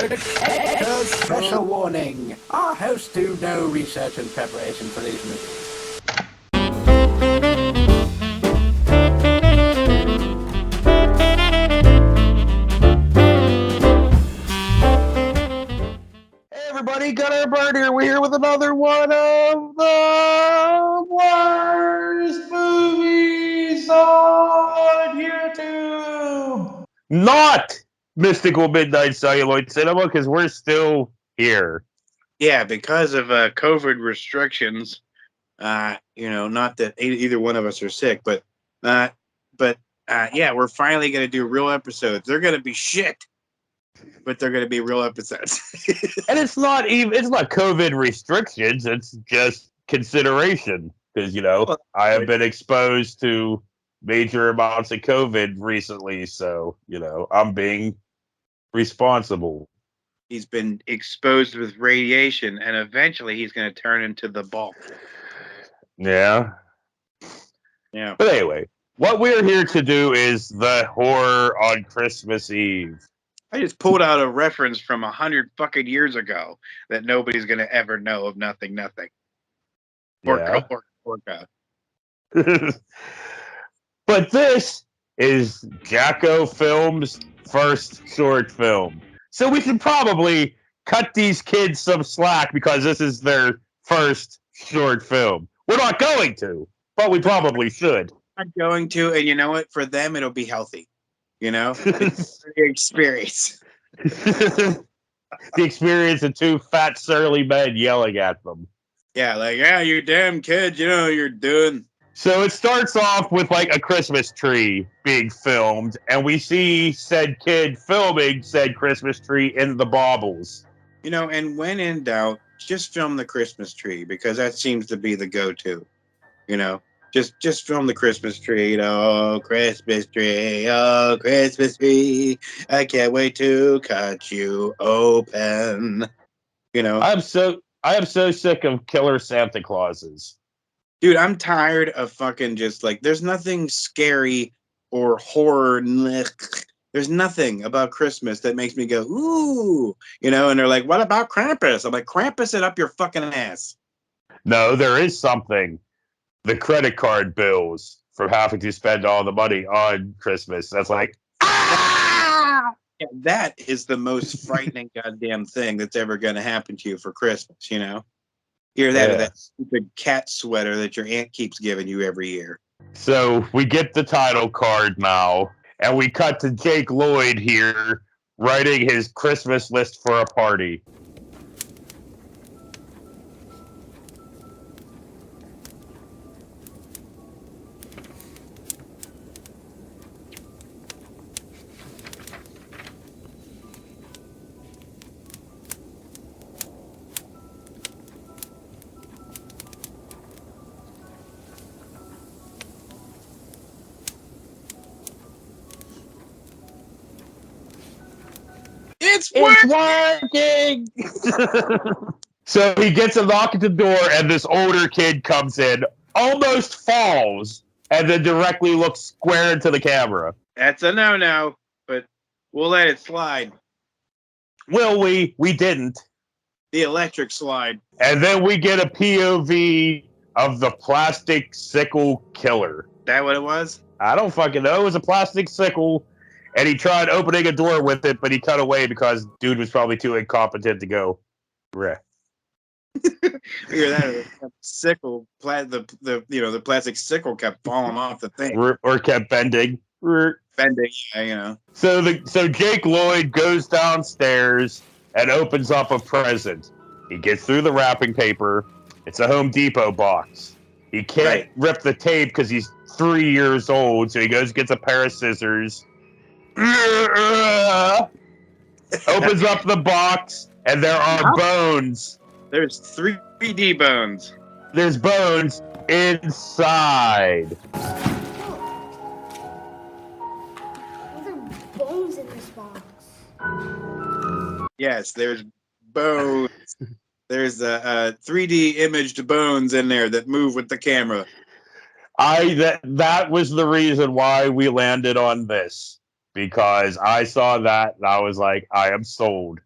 Special warning. Our hosts do no research and preparation for these movies. Hey everybody, Gunnar Bird here. We're here with another one of the worst movies on YouTube. Not Mystical Midnight Celluloid Cinema, because we're still here. Yeah, because of COVID restrictions, not that either one of us are sick, but yeah, we're finally going to do real episodes. They're going to be shit, but they're going to be real episodes. And it's not COVID restrictions, it's just consideration. Because, I have been exposed to major amounts of COVID recently, so, I'm being responsible. He's been exposed with radiation, and eventually he's going to turn into the bulk. Yeah. Yeah. But anyway, what we're here to do is the horror on Christmas Eve. I just pulled out a reference from 100 fucking years ago that nobody's going to ever know of nothing. Yeah. Orca. But this is Jacko Films' first short film. So we should probably cut these kids some slack because this is their first short film. We're not going to, but we probably should. I'm going to, and you know what? For them, it'll be healthy. It's the experience. The experience of two fat, surly men yelling at them. Yeah, you damn kid, you're doing. So it starts off with a Christmas tree being filmed, and we see said kid filming said Christmas tree in the baubles. And when in doubt, just film the Christmas tree, because that seems to be the go-to. Just film the Christmas tree. Oh, Christmas tree. Oh, Christmas tree. I can't wait to cut you open. I am so sick of killer Santa Clauses. Dude, I'm tired of fucking just there's nothing scary or horror. There's nothing about Christmas that makes me go, ooh, and they're like, what about Krampus? I'm like, Krampus it up your fucking ass. No, there is something. The credit card bills from having to spend all the money on Christmas. That's ah! Yeah, that is the most frightening goddamn thing that's ever going to happen to you for Christmas, Either that or that stupid cat sweater that your aunt keeps giving you every year. So we get the title card now, and we cut to Jake Lloyd here writing his Christmas list for a party. It's working! So he gets a knock at the door, and this older kid comes in, almost falls, and then directly looks square into the camera. That's a no-no, but we'll let it slide. Will we? We didn't. The electric slide. And then we get a POV of the plastic sickle killer. That what it was? I don't fucking know. It was a plastic sickle, and he tried opening a door with it, but he cut away because dude was probably too incompetent to go. Reh. Hear that? Sickle, the plastic sickle kept falling off the thing, or kept bending. Bending, So Jake Lloyd goes downstairs and opens up a present. He gets through the wrapping paper. It's a Home Depot box. He can't rip the tape because he's 3 years old, so he goes and gets a pair of scissors. Opens up the box, and there are bones. There's 3D bones. There's bones inside. Bones in this box. Yes, there's bones. There's 3D imaged bones in there that move with the camera. That was the reason why we landed on this, because I saw that and I was like, I am sold.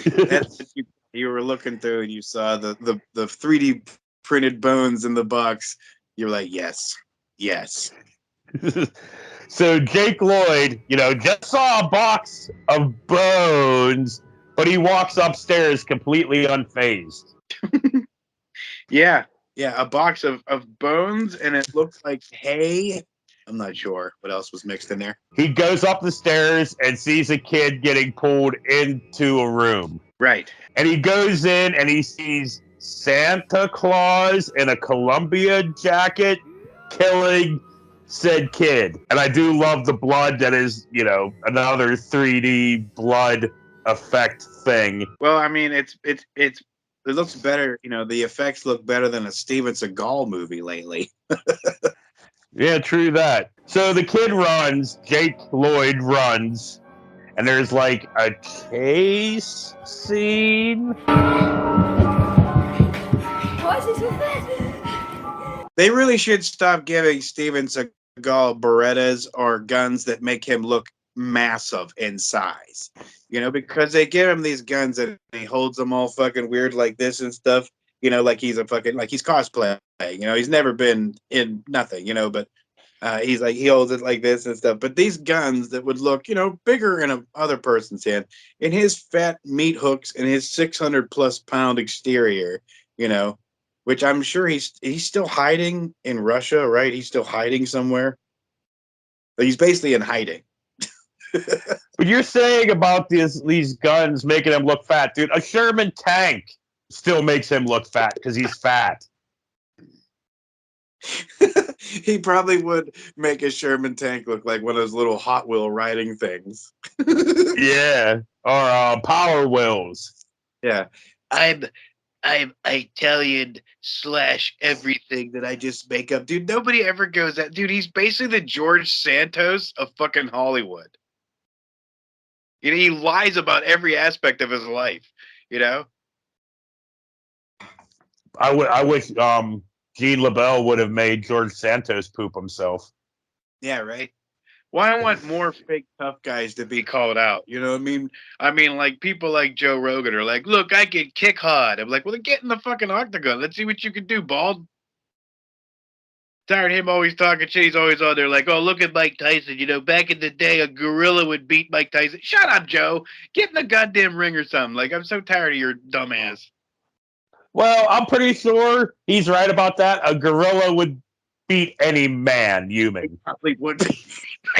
That's what you were looking through, and you saw the 3D printed bones in the box. You're like, yes. So Jake Lloyd, just saw a box of bones, but he walks upstairs completely unfazed. Yeah, a box of bones, and it looks like hay. I'm not sure what else was mixed in there. He goes up the stairs and sees a kid getting pulled into a room. Right. And he goes in and he sees Santa Claus in a Columbia jacket killing said kid. And I do love the blood that is, another 3D blood effect thing. Well, I mean, it looks better. The effects look better than a Steven Seagal movie lately. Yeah, true that. So the kid runs, Jake Lloyd runs, and there's like a chase scene. Why is he so fast? They really should stop giving Steven Seagal Berettas or guns that make him look massive in size. Because they give him these guns and he holds them all fucking weird like this and stuff. Like he's like he's cosplaying. He's never been in nothing. But he's like he holds it like this and stuff. But these guns that would look bigger in a other person's hand, in his fat meat hooks and his 600+ pound exterior, which I'm sure he's still hiding in Russia, right? He's still hiding somewhere. But he's basically in hiding. But you're saying about these guns making him look fat, dude. A Sherman tank still makes him look fat because he's fat. He probably would make a Sherman tank look like one of those little Hot Wheel riding things. Yeah, or Power Wheels. Yeah, I'm Italian / everything that I just make up, dude. Nobody ever goes that, dude. He's basically the George Santos of fucking Hollywood. He lies about every aspect of his life. I wish Gene LaBelle would have made George Santos poop himself. Yeah, right. Well, I want more fake tough guys to be called out. You know what I mean? I mean, like people like Joe Rogan are like, look, I can kick hard. I'm like, well, then get in the fucking octagon. Let's see what you can do, bald. Tired of him always talking shit. He's always on there like, oh, look at Mike Tyson. Back in the day, a gorilla would beat Mike Tyson. Shut up, Joe. Get in the goddamn ring or something. Like, I'm so tired of your dumb ass. Well, I'm pretty sure he's right about that. A gorilla would beat any man human. Probably would be.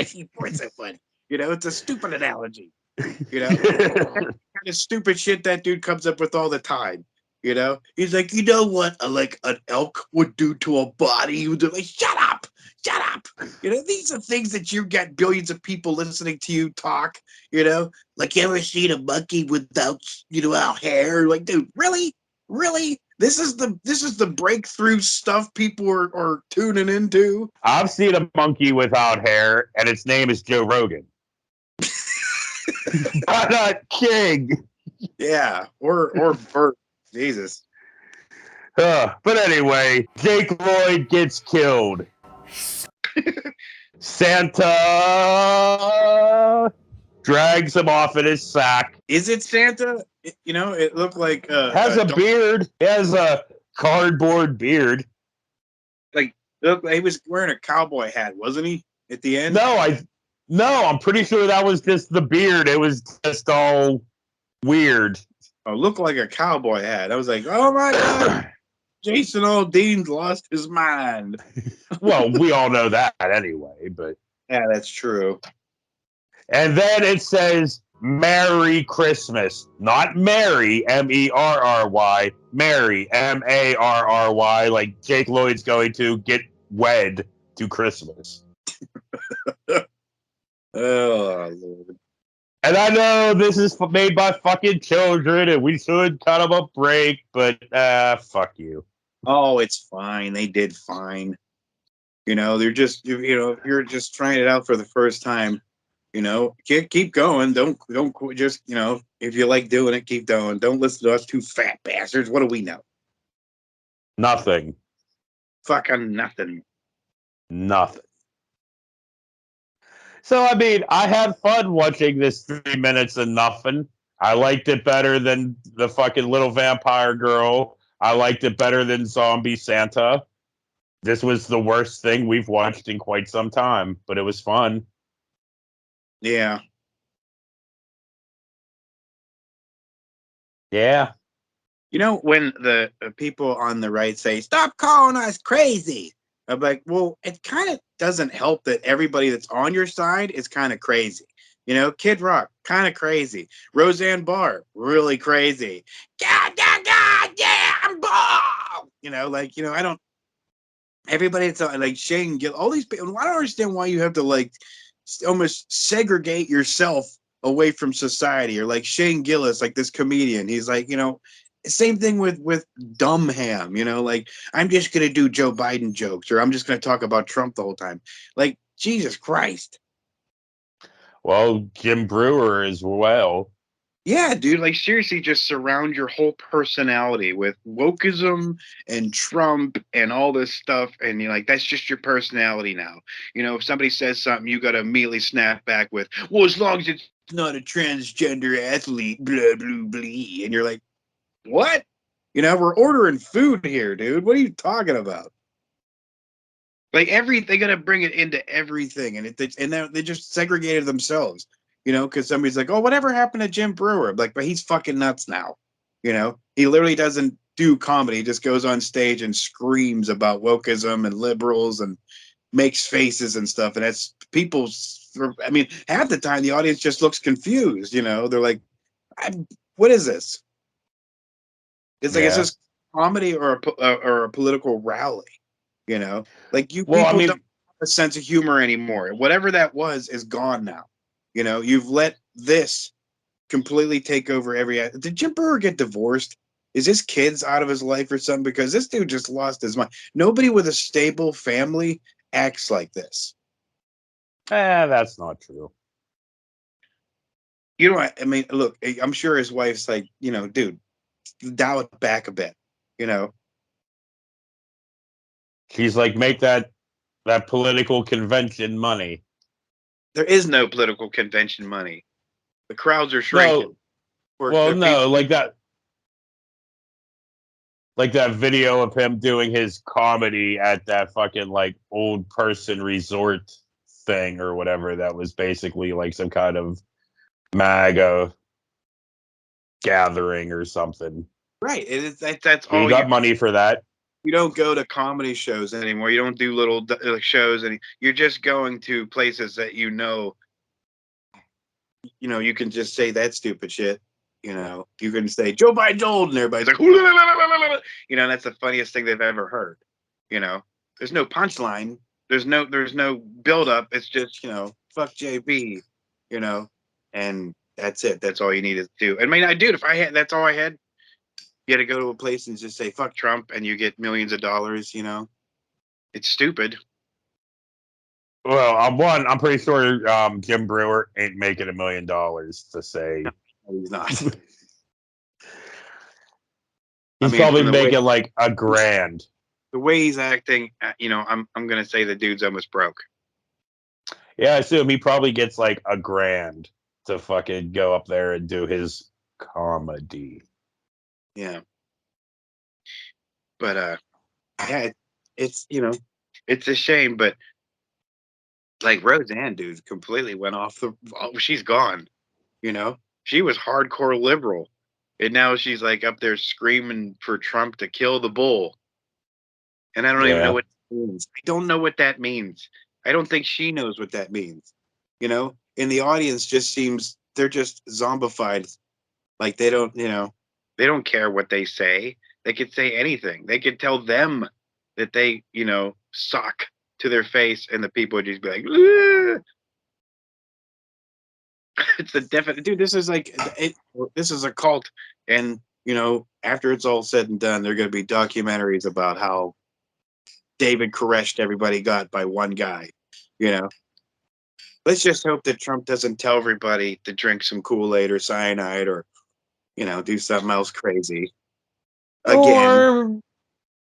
He points it funny. It's a stupid analogy. Kind of stupid shit that dude comes up with all the time. He's like, what like an elk would do to a body? He would do like, shut up. These are things that you get billions of people listening to you talk. Like, you ever seen a monkey without out hair? Like, dude, really? This is the breakthrough stuff people are tuning into. I've seen a monkey without hair, and its name is Joe Rogan. Not King. Yeah, or Bert. Jesus. But anyway, Jake Lloyd gets killed. Santa drags him off in his sack. Is it Santa? It looked like has a beard. He has a cardboard beard. Like he was wearing a cowboy hat, wasn't he? At the end? No, I'm pretty sure that was just the beard. It was just all weird. Oh, looked like a cowboy hat. I was like, oh my god, Jason Aldean's lost his mind. Well, we all know that anyway, but yeah, that's true. And then it says Merry Christmas, not Mary, Merry, Mary, Marry, like Jake Lloyd's going to get wed to Christmas. Oh Lord. And I know this is made by fucking children, and we should cut them a break, but fuck you. Oh, it's fine. They did fine. They're just, if you're just trying it out for the first time, keep going. Don't just, if you like doing it, keep going. Don't listen to us two fat bastards. What do we know? Nothing. Fucking nothing. Nothing. So, I mean, I had fun watching this 3 minutes of nothing. I liked it better than the fucking little vampire girl. I liked it better than Zombie Santa. This was the worst thing we've watched in quite some time, but it was fun. Yeah. Yeah. You know, when the people on the right say, "Stop calling us crazy," I'm like, well, it kind of doesn't help that everybody that's on your side is kind of crazy. You know, Kid Rock, kind of crazy. Roseanne Barr, really crazy. God, God, God, yeah, I'm ball. You know, like, I don't. Everybody that's like Shane Gill, all these people. I don't understand why you have to like almost segregate yourself away from society, or like Shane Gillis, like this comedian. He's like, same thing with Dumbham. Like, I'm just gonna do Joe Biden jokes, or I'm just gonna talk about Trump the whole time. Like, Jesus Christ. Well, Jim Brewer as well. Yeah, dude, like seriously, just surround your whole personality with wokeism and Trump and all this stuff. And you're like, that's just your personality now. If somebody says something, you got to immediately snap back with, well, as long as it's not a transgender athlete, blah, blah, blah. And you're like, what? We're ordering food here, dude. What are you talking about? Like they're gonna bring it into everything, and they just segregated themselves, because somebody's like, "Oh, whatever happened to Jim Brewer?" I'm like, but he's fucking nuts now, He literally doesn't do comedy; he just goes on stage and screams about wokeism and liberals and makes faces and stuff, and that's people's. I mean, half the time the audience just looks confused. They're like, "What is this?" It's like, is this comedy or a political rally? Like, you Well, I people mean, don't have a sense of humor anymore. Whatever that was is gone now. You've let this completely take over every. Did Jim Brewer get divorced? Is his kids out of his life or something? Because this dude just lost his mind. Nobody with a stable family acts like this. that's not true. I mean, look, I'm sure his wife's like, dude, dial it back a bit. She's like, make that political convention money. There is no political convention money. The crowds are shrinking. No, well, no, like that video of him doing his comedy at that fucking like old person resort thing or whatever. That was basically like some kind of MAGA gathering or something. Right. That's He all got money for that. You don't go to comedy shows anymore. You don't do little shows, and you're just going to places that you can just say that stupid shit. You can say Joe Biden's old, and everybody's like, that's the funniest thing they've ever heard. There's no punchline. There's no build up. It's just fuck JB, and that's it. That's all you need to do. I mean, if I had, that's all I had. You had to go to a place and just say fuck Trump, and you get millions of dollars. It's stupid. Well, I'm pretty sure Jim Brewer ain't making $1 million to say. No, he's not. He's probably making like $1,000. The way he's acting, I'm gonna say the dude's almost broke. Yeah, I assume he probably gets like $1,000 to fucking go up there and do his comedy. Yeah. But yeah, it's it's a shame, but like Roseanne, dude, completely went off she's gone. She was hardcore liberal, and now she's like up there screaming for Trump to kill the bull. And I don't even know what that means. I don't know what that means. I don't think she knows what that means. And the audience just seems they're just zombified. Like they don't care what they say. They could say anything. They could tell them that they, suck to their face, and the people would just be like, "Ugh." It's a definite dude. This is like this is a cult, and after it's all said and done, there are going to be documentaries about how David Koresh everybody got by one guy. Let's just hope that Trump doesn't tell everybody to drink some Kool-Aid or cyanide or do something else crazy again.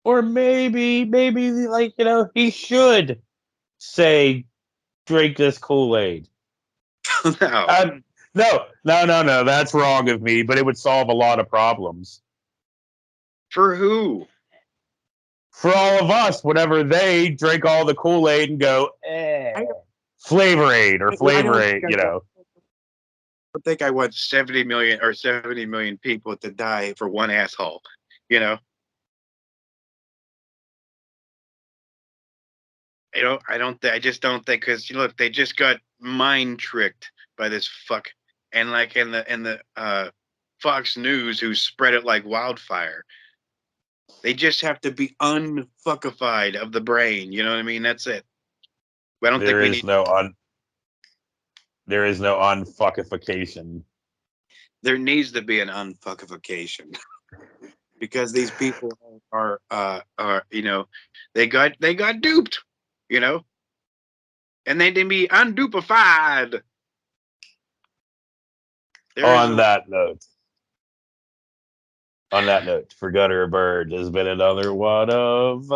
Or maybe like he should say drink this Kool-Aid. No. No. That's wrong of me, but it would solve a lot of problems. For who? For all of us, whenever they drink all the Kool-Aid and go, Flavor Aid or Flavor Aid, you know. I think I want 70 million people to die for one asshole, you know? I just don't think, because look, they just got mind tricked by this fuck, and like in the Fox News, who spread it like wildfire. They just have to be unfuckified of the brain. You know what I mean? That's it. I don't think we need. There is no unfuckification. There needs to be an unfuckification because these people are they got duped, you know, and they didn't be undupified. On that note, For Gutter a Bird has been another one of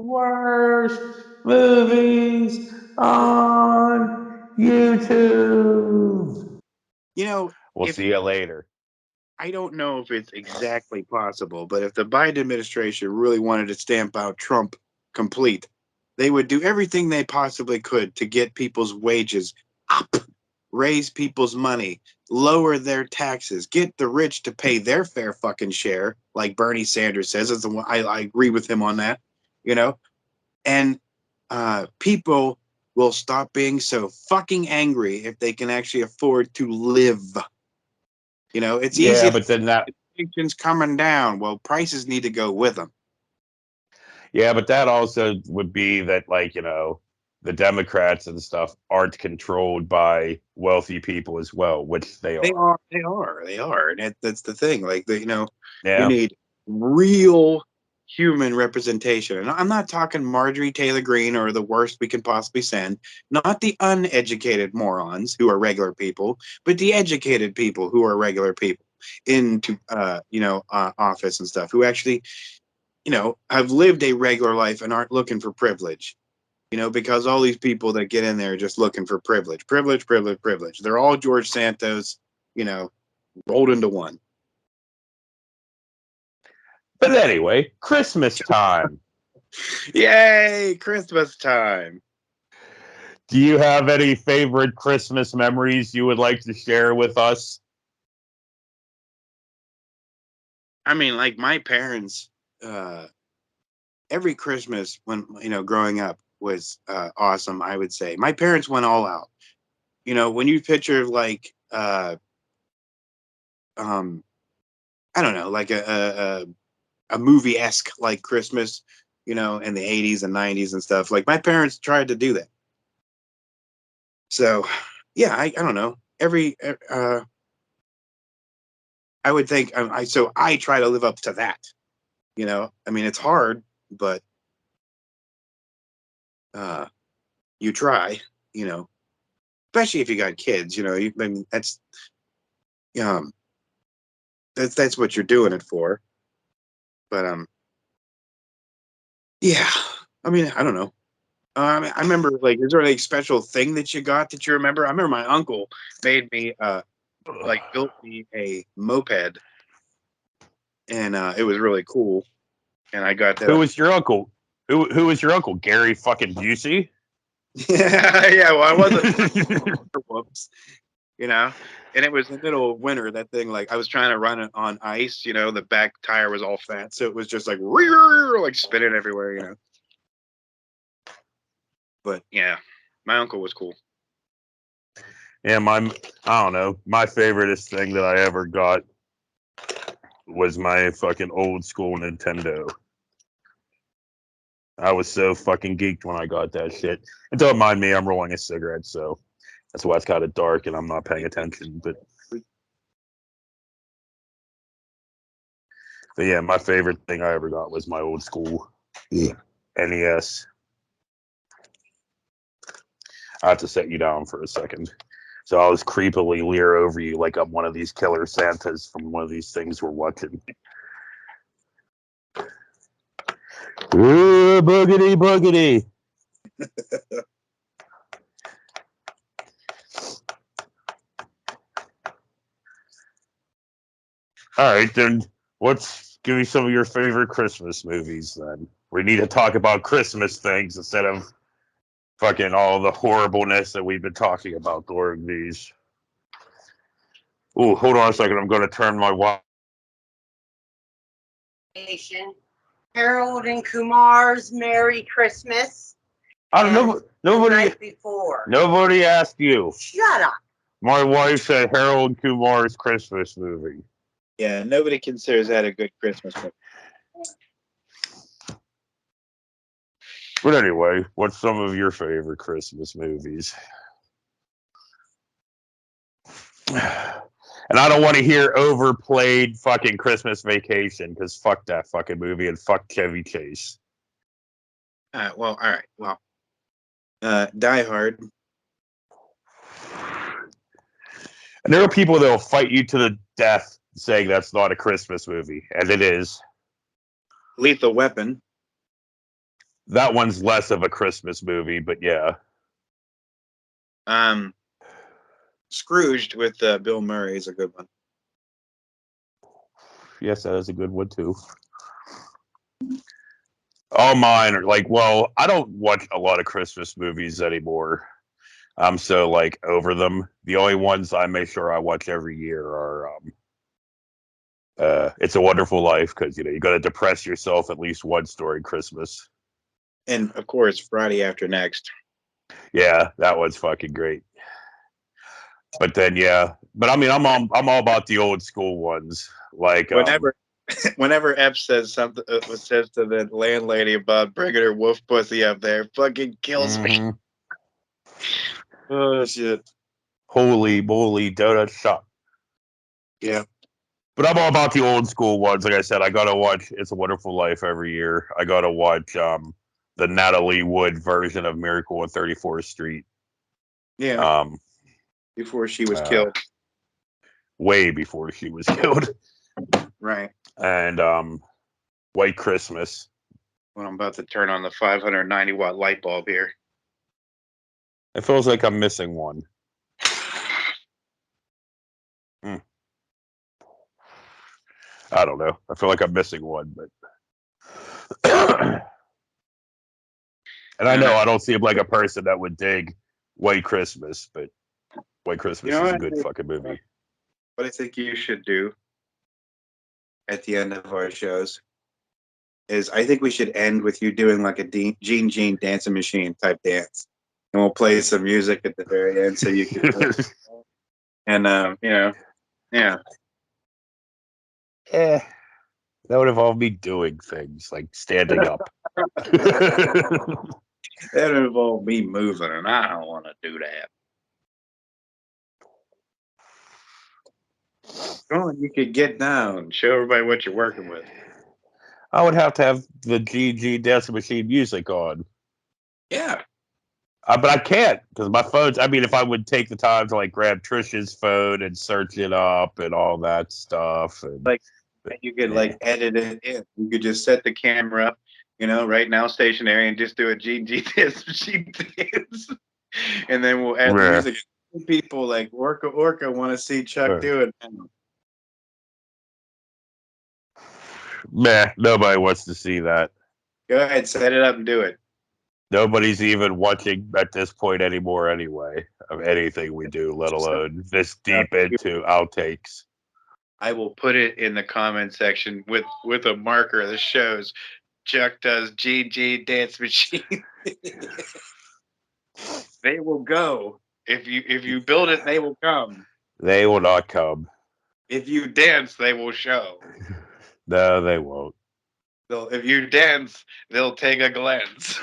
worst movies on YouTube. You know, We'll see you later. I don't know if it's exactly possible, but if the Biden administration really wanted to stamp out Trump complete, they would do everything they possibly could to get people's wages up, raise people's money, lower their taxes, get the rich to pay their fair fucking share, like Bernie Sanders says. Is the one I agree with him on that, you know, and people will stop being so fucking angry if they can actually afford to live. You know, it's easy. Yeah, but then inflation's coming down. Well, prices need to go with them. Yeah, but that also would be that, like, you know, the Democrats and stuff aren't controlled by wealthy people as well, which they are. They are, and that's the thing. Like, you Yeah. need real human representation, and I'm not talking Marjorie Taylor Greene or the worst we can possibly send. Not the uneducated morons who are regular people, but the educated people who are regular people into office and stuff, who actually have lived a regular life and aren't looking for privilege. Because all these people that get in there are just looking for privilege. They're all George Santos, rolled into one. But anyway, Christmas time. Yay, Christmas time. Do you have any favorite Christmas memories you would like to share with us? I mean, like my parents, every Christmas when, growing up was awesome, I would say. My parents went all out. When you picture like, I don't know, like a movie-esque like Christmas, in the 80s and 90s and stuff. Like my parents tried to do that. So, yeah, I don't know. I would think I try to live up to that. I mean, it's hard, but you try, especially if you got kids, I mean, that's what you're doing it for. But yeah, I mean, I don't know. I remember, like, is there any special thing that you got that you remember? I remember my uncle made me built me a moped, and it was really cool. And I got that. Who was your uncle? Who was your uncle? Gary fucking Busey? Yeah, well, I wasn't. Whoops. And it was the middle of winter. That thing, like, I was trying to run it on ice. The back tire was all fat, so it was just like spinning everywhere. But yeah, my uncle was cool. Yeah, I don't know. My favoriteest thing that I ever got was my fucking old school Nintendo. I was so fucking geeked when I got that shit. And don't mind me, I'm rolling a cigarette, so that's why it's kind of dark and I'm not paying attention. But yeah, my favorite thing I ever got was my old school NES. I have to set you down for a second. So I was creepily leer over you like I'm one of these killer Santas from one of these things we're watching. Ooh, boogity, boogity. All right, then give me some of your favorite Christmas movies then. We need to talk about Christmas things instead of fucking all the horribleness that we've been talking about during these. Oh, hold on a second. I'm going to turn my Harold and Kumar's Merry Christmas. I don't know. The night before. Nobody asked you. Shut up. My wife said Harold Kumar's Christmas movie. Yeah, nobody considers that a good Christmas movie. But anyway, what's some of your favorite Christmas movies? And I don't want to hear overplayed fucking Christmas Vacation, because fuck that fucking movie and fuck Chevy Chase. All right. Well, Die Hard. And there are people that will fight you to the death saying that's not a Christmas movie, and it is. Lethal Weapon. That one's less of a Christmas movie, but yeah. Scrooged with Bill Murray is a good one. Yes, that is a good one too. All mine are like, well, I don't watch a lot of Christmas movies anymore. I'm so like over them. The only ones I make sure I watch every year are It's a Wonderful Life, because you got to depress yourself at least once during Christmas. And of course, Friday After Next. Yeah, that one's fucking great. But then but I mean, I'm all about the old school ones. Like whenever Ep says something, says to the landlady about bringing her wolf pussy up there, fucking kills me. Oh shit! Holy moly, donut shop. Yeah. But I'm all about the old school ones. Like I said, I gotta watch It's a Wonderful Life every year. I gotta watch the Natalie Wood version of Miracle on 34th Street. Yeah. Before she was killed. Way before she was killed. Right. And White Christmas. Well, I'm about to turn on the 590 watt light bulb here. It feels like I'm missing one. I don't know. I feel like I'm missing one, but and I know I don't seem like a person that would dig White Christmas, but White Christmas is a good fucking movie. What I think you should do at the end of our shows is I think we should end with you doing like a Gene Dancing Machine type dance. And we'll play some music at the very end so you can and yeah. That would involve me doing things like standing up. That would involve me moving, and I don't want to do that. Come on, you could get down, show everybody what you're working with. I would have to have the GG Dancing Machine music on. Yeah. But I can't, because my phone's. I mean, if I would take the time to like grab Trisha's phone and search it up and all that stuff, and like you could like edit it in. You could just set the camera up, right now stationary, and just do a GG Dance Machine dance, and then we'll add the music. People like Orca want to see Chuck do it. Meh, nobody wants to see that. Go ahead, set it up and do it. Nobody's even watching at this point anymore anyway, of anything we do, let alone this deep into outtakes. I will put it in the comment section with a marker that shows Chuck does GG Dance Machine. They will go. If you build it, they will come. They will not come. If you dance, they will show. No, they won't. If you dance, they'll take a glance.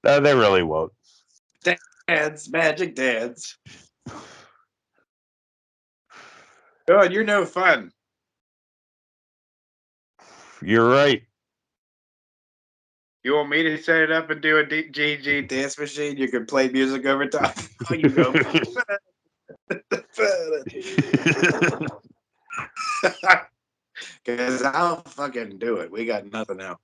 No, they really won't. Dance, magic dance. God, you're no fun. You're right. You want me to set it up and do a GG Dance Machine? You can play music over top. Oh, you go. Because I'll fucking do it. We got nothing else.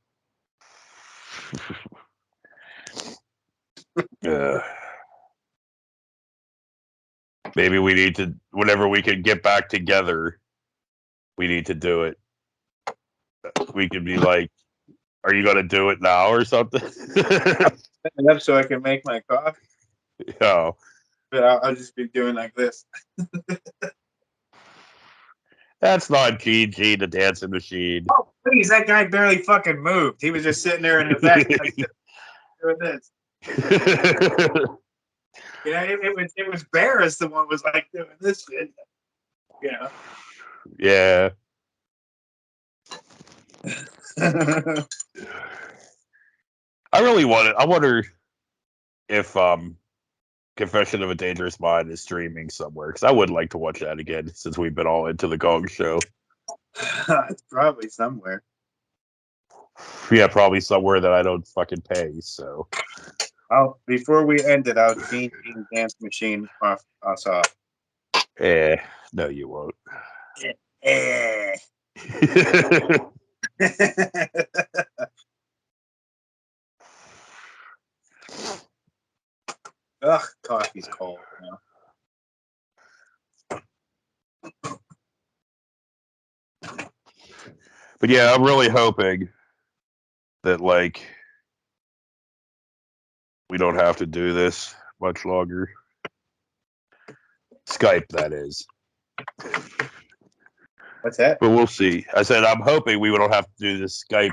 Maybe we need to, whenever we can get back together, we need to do it. We could be like, are you going to do it now or something? Up so I can make my coffee. No. But I'll just be doing like this. That's not GG, the dancing machine. Oh, please, that guy barely fucking moved. He was just sitting there in the back like, doing this. Yeah, it was Barris the one was like doing this shit. Yeah. Yeah. I really want it. I wonder if Confession of a Dangerous Mind is streaming somewhere, because I would like to watch that again since we've been all into the Gong Show. It's probably somewhere. Yeah, probably somewhere that I don't fucking pay. So, Before we end it, I'll Gene Dance Machine off us off. no, you won't. Eh. Ugh, coffee's cold now. But yeah, I'm really hoping that like we don't have to do this much longer. Skype, that is. What's that? But we'll see. I said I'm hoping we don't have to do this Skype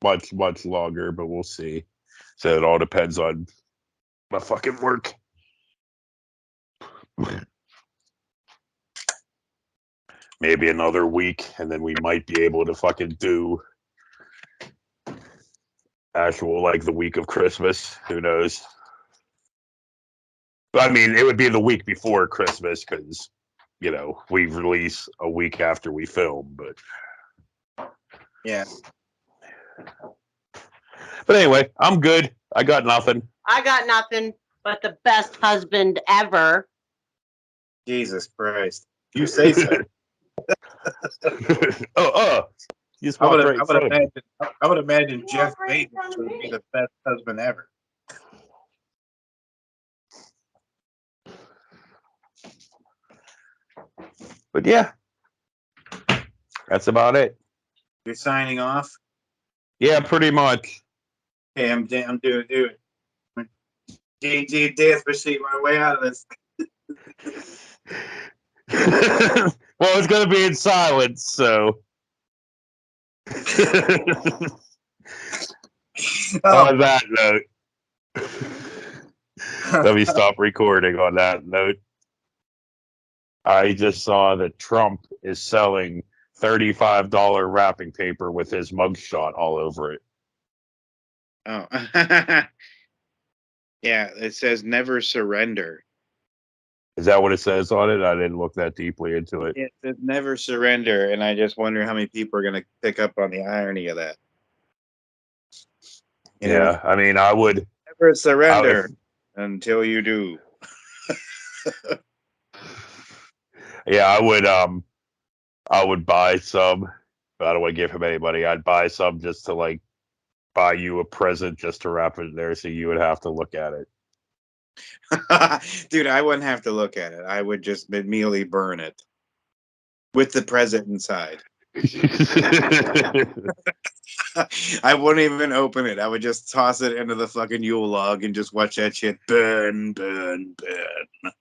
much longer, but we'll see. So it all depends on my fucking work. Maybe another week, and then we might be able to fucking do actual, like, the week of Christmas. Who knows? But, I mean, it would be the week before Christmas because, you know, we release a week after we film, but... Yeah. But anyway, I'm good. I got nothing. I got nothing but the best husband ever. Jesus Christ. You say so. You just walked right in front of me. I would imagine Jeff Bezos would be the best husband ever. But yeah, that's about it. You're signing off? Yeah, pretty much. Hey, I'm doing it. GG Dance Machine, my way out of this. Well, it's going to be in silence, so. On that note, let me stop recording on that note. I just saw that Trump is selling $35 wrapping paper with his mugshot all over it. Oh. Yeah, it says never surrender. Is that what it says on it? I didn't look that deeply into it. It says never surrender, and I just wonder how many people are going to pick up on the irony of that. You know? Yeah, I mean, I would Never surrender until you do. Yeah, I would buy some, but I don't want to give him any money. I'd buy some just to like buy you a present just to wrap it in there so you would have to look at it. Dude, I wouldn't have to look at it. I would just immediately burn it with the present inside. I wouldn't even open it. I would just toss it into the fucking Yule log and just watch that shit burn, burn, burn.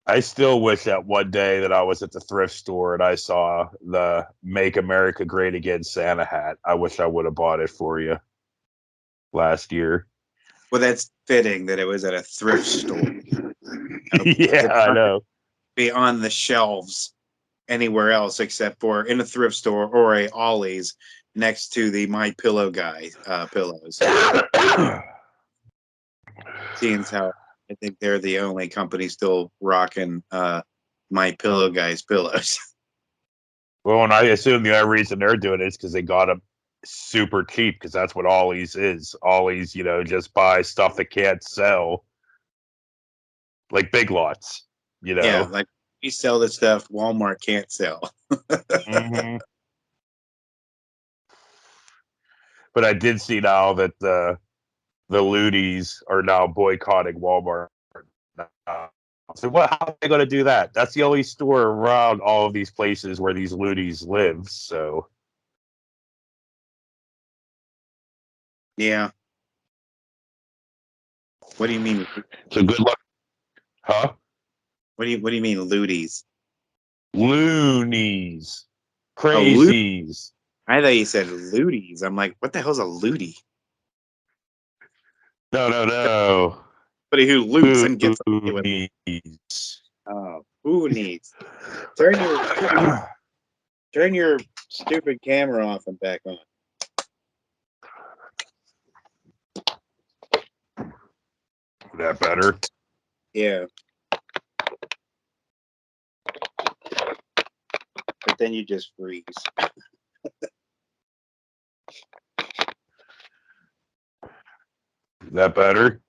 I still wish that one day that I was at the thrift store and I saw the Make America Great Again Santa hat. I wish I would have bought it for you last year. Well, that's fitting that it was at a thrift store. Yeah, I know. Be on the shelves anywhere else except for in a thrift store or a Ollie's next to the My Pillow guy pillows. Seeing how I think they're the only company still rocking My Pillow guy's pillows. Well, and I assume the only reason they're doing it is because they got them super cheap, because that's what Ollie's is. Ollie's, you know, just buy stuff that can't sell, like Big Lots, you know. Yeah, like we sell the stuff Walmart can't sell. Mm-hmm. But I did see now that the Ludies are now boycotting Walmart now So how are they going to do that? That's the only store around all of these places where these loonies live. So Yeah. What do you mean? so good luck, huh? What do you mean, looties? Loonies, Oh, loot. crazies. I thought you said looties. I'm like, what the hell's a lootie? No. Somebody who loots and gets away with. Loonies. Oh, who needs? Turn your stupid camera off and back on. That better? Yeah. But then you just freeze. That better?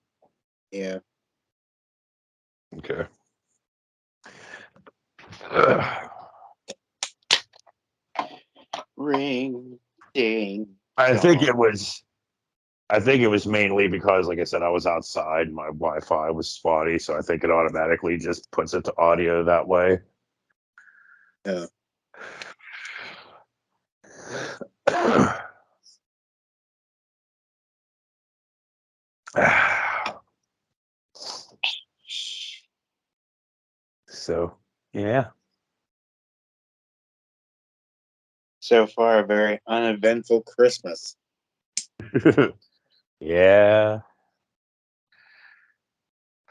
Yeah. Okay. Ring, ding. I Dong. think it was mainly because, like I said, I was outside. My Wi-Fi was spotty, so I think it automatically just puts it to audio that way. Yeah. So, yeah. So far, a very uneventful Christmas. Yeah.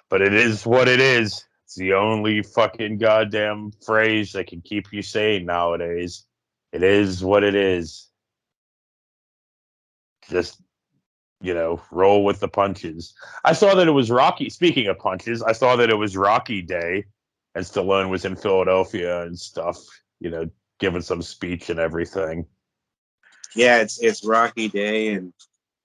But it is what it is. It's the only fucking goddamn phrase that can keep you sane nowadays. It is what it is. Just, roll with the punches. I saw that it was Rocky. Speaking of punches, I saw that it was Rocky Day and Stallone was in Philadelphia and stuff, giving some speech and everything. Yeah, it's Rocky Day, and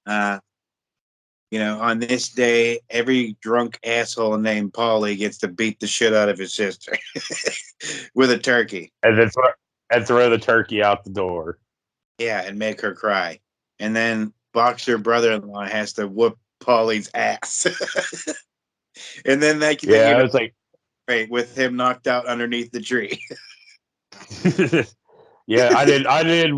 on this day, every drunk asshole named Paulie gets to beat the shit out of his sister with a turkey. And then throw the turkey out the door. Yeah, and make her cry. And then Boxer brother-in-law has to whoop Paulie's ass. And then Yeah, I was like, right, with him knocked out underneath the tree. yeah, I didn't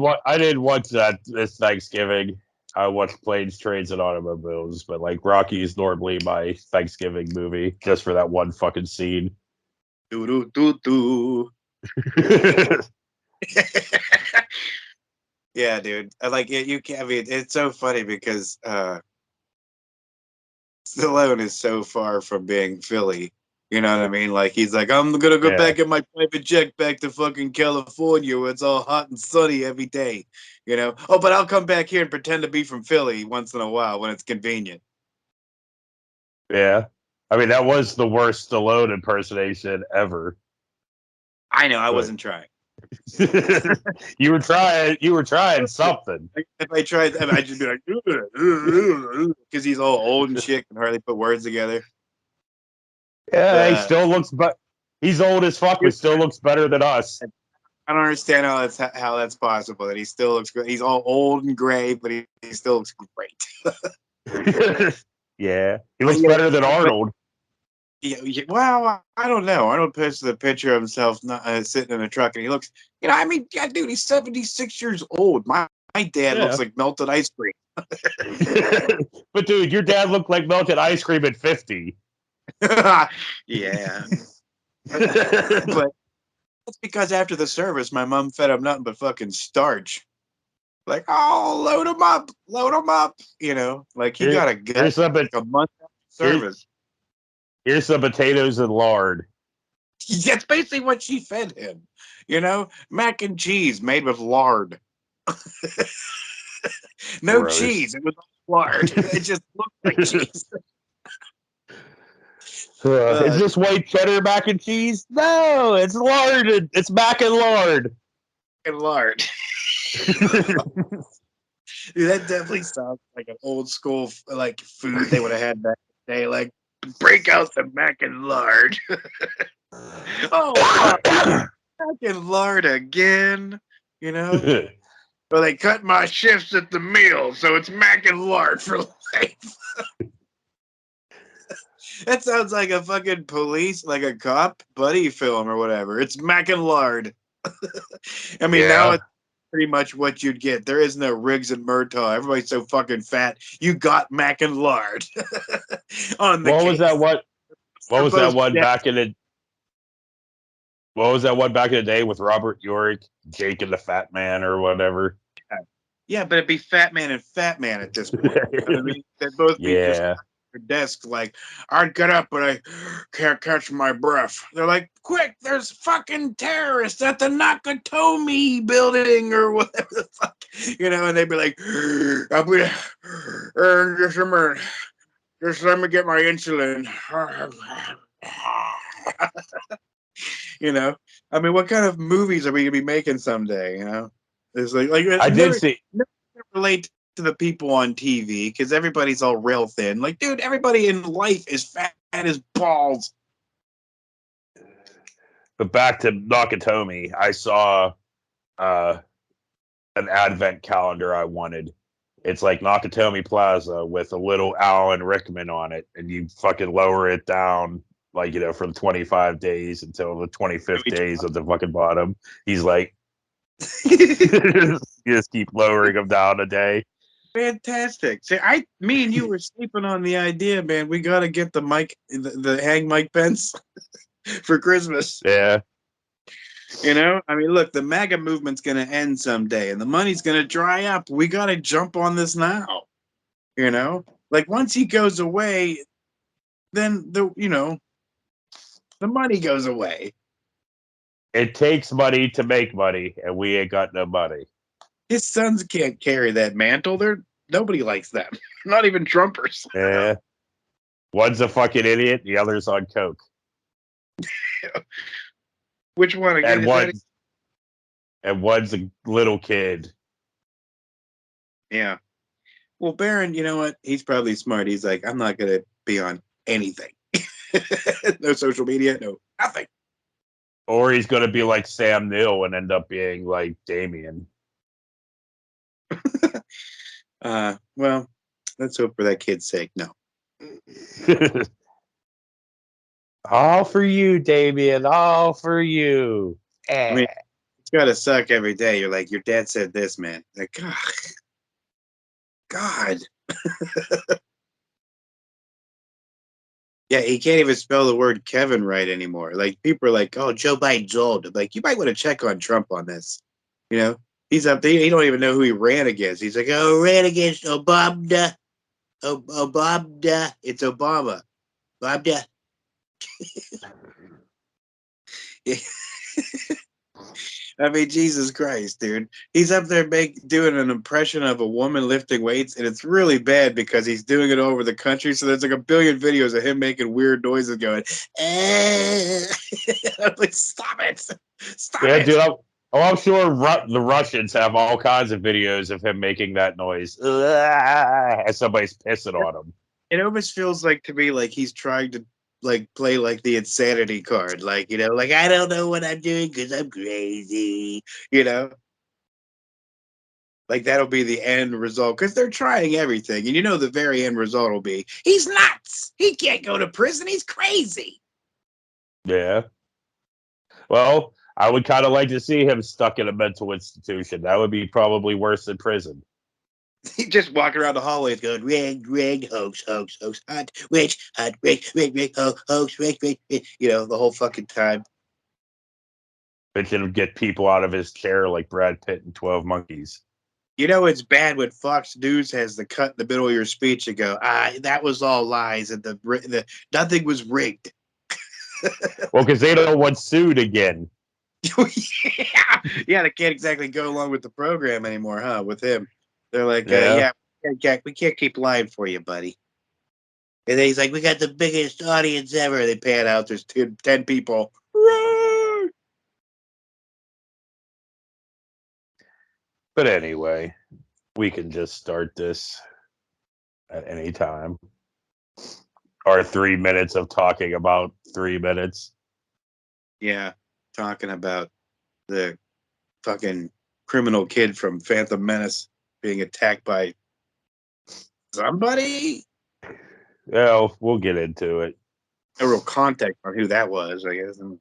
watch that this Thanksgiving. I watched Planes, Trains, and Automobiles, but like Rocky is normally my Thanksgiving movie just for that one fucking scene. Doo doo doo doo. Yeah, dude. I like it. You can't. I mean, it's so funny because Stallone is so far from being Philly. You know what I mean? Like he's like, I'm gonna go Yeah. back in my private jet back to fucking California where it's all hot and sunny every day. Oh, but I'll come back here and pretend to be from Philly once in a while when it's convenient. Yeah. I mean, that was the worst Stallone impersonation ever. I know, I But wasn't trying. you were trying something. If I tried, I'd just be like, because he's all old and shit, can hardly put words together. Yeah, he still looks, but he's old as fuck, but still looks better than us. I don't understand how that's possible. That he still looks great. He's all old and gray, but he still looks great. Yeah, he looks better than Arnold. Yeah, well, I don't know. Arnold posted a picture of himself sitting in a truck, and he looks, I mean, yeah, dude, he's 76 years old. My dad looks like melted ice cream. But dude, your dad looked like melted ice cream at 50. Yeah. But that's because after the service, my mom fed him nothing but fucking starch. Like, oh, load him up. Like he got a gut like a month after service. Here's some potatoes and lard. That's basically what she fed him. Mac and cheese made with lard. No Gross. cheese. It was lard. It just looked like cheese. Is this white cheddar mac and cheese? No, it's lard. It's mac and lard. And lard. Dude, that definitely sounds like an old school like food they would have had back in the day. Like, break out the mac and lard. Oh, mac and lard again. Well, they cut my shifts at the meal, so it's mac and lard for life. That sounds like a fucking police, like a cop buddy film or whatever. It's Mac and Lard. I mean, now Yeah. it's pretty much what you'd get. There is no Riggs and Murtaugh. Everybody's so fucking fat. You got Mac and Lard on the What was case. that? What They're was that both one dead. back in the? What was that one back in the day with Robert York, Jake and the Fat Man, or whatever? Yeah, but it'd be Fat Man and Fat Man at this point. You know what I mean? They'd both be just Yeah. their desk like, I'd get up, but I can't catch my breath. They're like, quick, there's fucking terrorists at the Nakatomi building or whatever the fuck. You know, and they'd be like, I'll be just a minute. Just let me get my insulin. You know? I mean, what kind of movies are we gonna be making someday, you know? It's like I did see. never relate to the people on TV because everybody's all real thin. Like, dude, everybody in life is fat as balls. But back to Nakatomi, I saw an advent calendar I wanted. It's like Nakatomi Plaza with a little Alan Rickman on it, and you fucking lower it down, like, you know, from 25 days until the 25th days at the fucking bottom. He's like, you just keep lowering him down a day. Fantastic. See, me and you were sleeping on the idea, man. We gotta get the the hang Mike Pence for Christmas. Yeah. You know, I mean, look, the MAGA movement's going to end someday and the money's going to dry up. We got to jump on this now. You know, like once he goes away, then the money goes away. It takes money to make money, and we ain't got no money. His sons can't carry that mantle. Nobody likes them. Not even Trumpers. Yeah. One's a fucking idiot, the other's on coke. Which one again? And one's a little kid. Yeah. Well, Barron, you know what? He's probably smart. He's like, I'm not gonna be on anything. No social media, no nothing. Or he's going to be like Sam Neill and end up being like Damien. Well, let's hope for that kid's sake. No. All for you, Damien. All for you. I mean, it's gotta suck every day. You're like, your dad said this, man. Like, God. Yeah, he can't even spell the word Kevin right anymore. Like, people are like, oh, Joe Biden's old. I'm like, you might want to check on Trump on this. You know, he's up there. He don't even know who he ran against. He's like, oh, ran against Obama. Obama. It's Obama. Obama. I mean, Jesus Christ, dude. He's up there doing an impression of a woman lifting weights, and it's really bad because he's doing it over the country. So there's like a billion videos of him making weird noises going, I'm like, stop it. Stop it. Dude, I'm sure the Russians have all kinds of videos of him making that noise as somebody's pissing on him. It almost feels like to me like he's trying to like play like the insanity card, like, you know, like I don't know what I'm doing because I'm crazy, you know, like that'll be the end result because they're trying everything, and you know the very end result will be he's nuts, he can't go to prison, he's crazy. Yeah. Well, I would kind of like to see him stuck in a mental institution. That would be probably worse than prison. He just walking around the hallways going, rig, hoax, hot, witch, rig, hoax, rig, you know, the whole fucking time. But he'll get people out of his chair like Brad Pitt in 12 Monkeys. You know, it's bad when Fox News has the cut in the middle of your speech and go, that was all lies and the nothing was rigged. Well, because they don't want sued again. Yeah, they can't exactly go along with the program anymore, huh? With him. They're like, Yeah. we can't keep lying for you, buddy. And then he's like, we got the biggest audience ever. They pan out, there's 10 people. But anyway, we can just start this at any time. Our 3 minutes of talking about 3 minutes. Yeah, talking about the fucking criminal kid from Phantom Menace being attacked by somebody. Well, we'll get into it. no real context on who that was, I guess. And